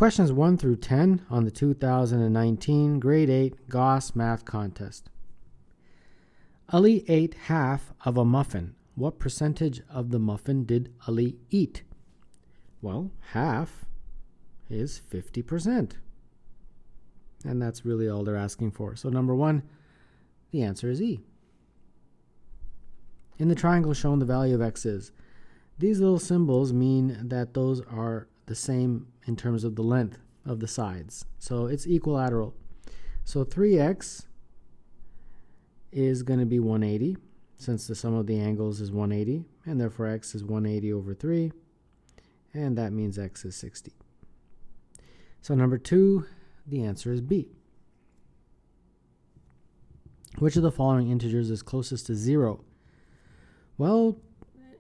questions 1 through 10 on the 2019 Grade 8 Gauss Math Contest. Ali ate half of a muffin. What percentage of the muffin did Ali eat? Well, half is 50%. And that's really all they're asking for. So number 1, the answer is E. In the triangle shown, the value of x is. These little symbols mean that those are the same in terms of the length of the sides. So it's equilateral. So 3x is going to be 180, since the sum of the angles is 180, and therefore x is 180 over 3, and that means x is 60. So number 2, the answer is B. Which of the following integers is closest to 0? Well,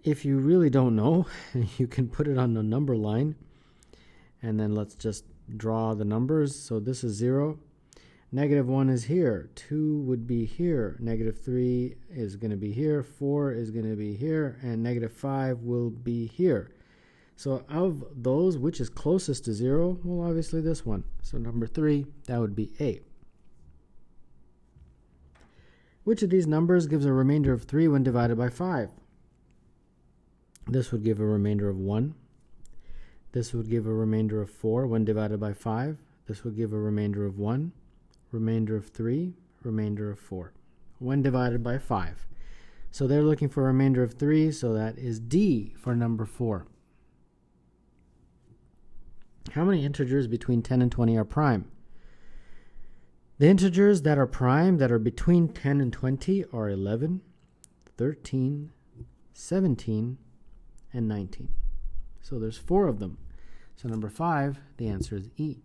if you really don't know, you can put it on the number line, and then let's just draw the numbers. So this is 0. -1 is here. 2 would be here. -3 is going to be here. 4 is going to be here. And -5 will be here. So of those, which is closest to 0? Well, obviously this one. So number 3, that would be A. Which of these numbers gives a remainder of 3 when divided by 5? This would give a remainder of 1. This would give a remainder of 4 when divided by 5. This would give a remainder of 1, remainder of 3, remainder of 4 when divided by 5. So they're looking for a remainder of 3, so that is D for number 4. How many integers between 10 and 20 are prime? The integers that are prime, that are between 10 and 20, are 11, 13, 17, and 19. So there's 4 of them. So number 5, the answer is E.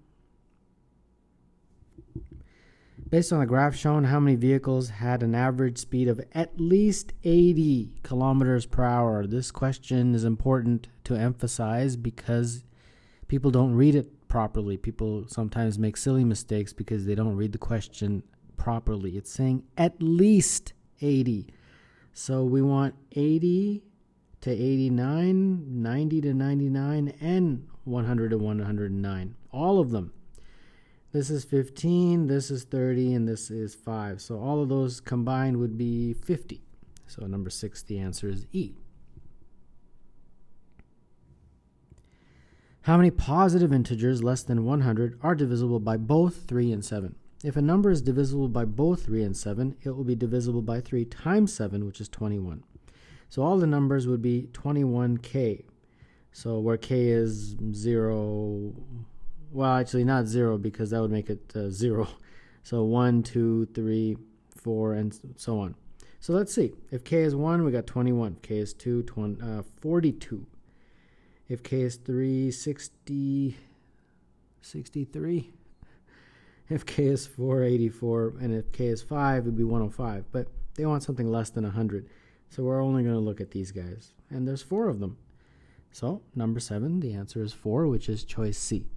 Based on the graph shown, how many vehicles had an average speed of at least 80 kilometers per hour? This question is important to emphasize because people don't read it properly. People sometimes make silly mistakes because they don't read the question properly. It's saying at least 80. So we want 80 to 89, 90 to 99, and 100 to 109. All of them. This is 15, this is 30, and this is 5. So all of those combined would be 50. So number 6, the answer is E. How many positive integers less than 100 are divisible by both 3 and 7? If a number is divisible by both 3 and 7, it will be divisible by 3 times 7, which is 21. So all the numbers would be 21k. So where k is 0, well, actually not 0 because that would make it 0. So 1, 2, 3, 4, and so on. So let's see. If k is 1, we got 21. If k is 2, 42. If k is 3, 60, 63. If k is 4, 84. And if k is 5, it would be 105. But they want something less than 100. So we're only going to look at these guys. And there's 4 of them. So number 7, the answer is 4, which is choice C.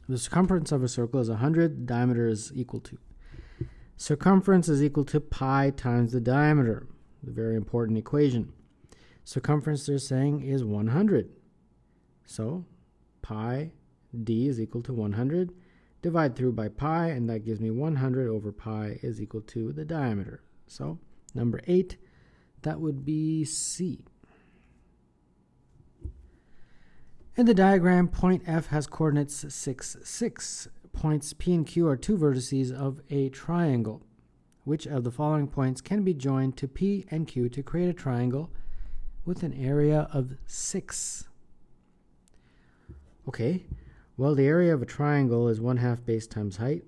The circumference of a circle is 100. The diameter is equal to. Circumference is equal to pi times the diameter. A very important equation. Circumference, they're saying, is 100. So pi d is equal to 100. Divide through by pi, and that gives me 100 over pi is equal to the diameter. So number 8, that would be C. In the diagram, point F has coordinates 6, 6. Points P and Q are 2 vertices of a triangle. Which of the following points can be joined to P and Q to create a triangle with an area of 6? Okay, well, the area of a triangle is 1/2 base times height.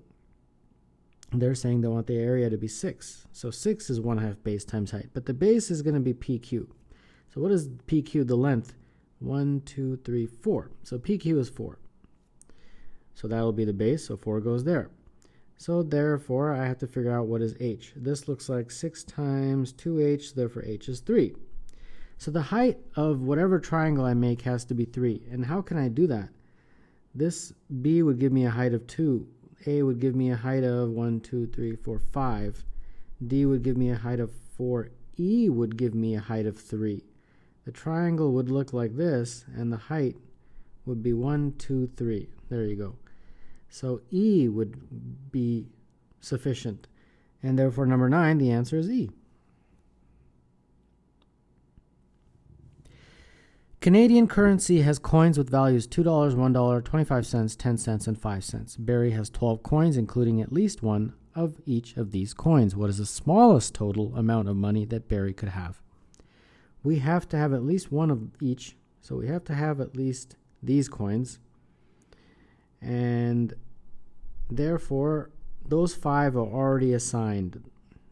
They're saying they want the area to be 6. So 6 is 1/2 base times height, but the base is going to be PQ. So what is PQ, the length? 1, 2, 3, 4. So PQ is 4. So that will be the base, so 4 goes there. So therefore, I have to figure out what is h. This looks like 6 times 2h, therefore h is 3. So the height of whatever triangle I make has to be 3. And how can I do that? This B would give me a height of 2. A would give me a height of 1, 2, 3, 4, 5. D would give me a height of 4. E would give me a height of 3. The triangle would look like this, and the height would be 1, 2, 3. There you go. So E would be sufficient. And therefore, number 9, the answer is E. Canadian currency has coins with values $2, $1, 25 cents, 10 cents, and 5 cents. Barry has 12 coins, including at least one of each of these coins. What is the smallest total amount of money that Barry could have? We have to have at least one of each, so we have to have at least these coins. And therefore, those 5 are already assigned.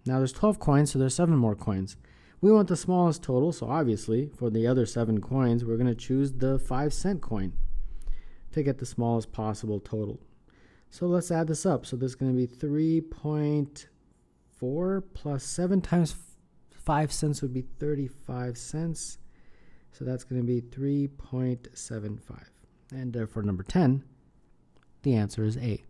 Now there's 12 coins, so there's 7 more coins. We want the smallest total, so obviously for the other 7 coins, we're going to choose the 5-cent coin to get the smallest possible total. So let's add this up. So this is going to be 3.4 plus 7 times 5 cents would be 35 cents. So that's going to be 3.75. And therefore, number 10, the answer is A.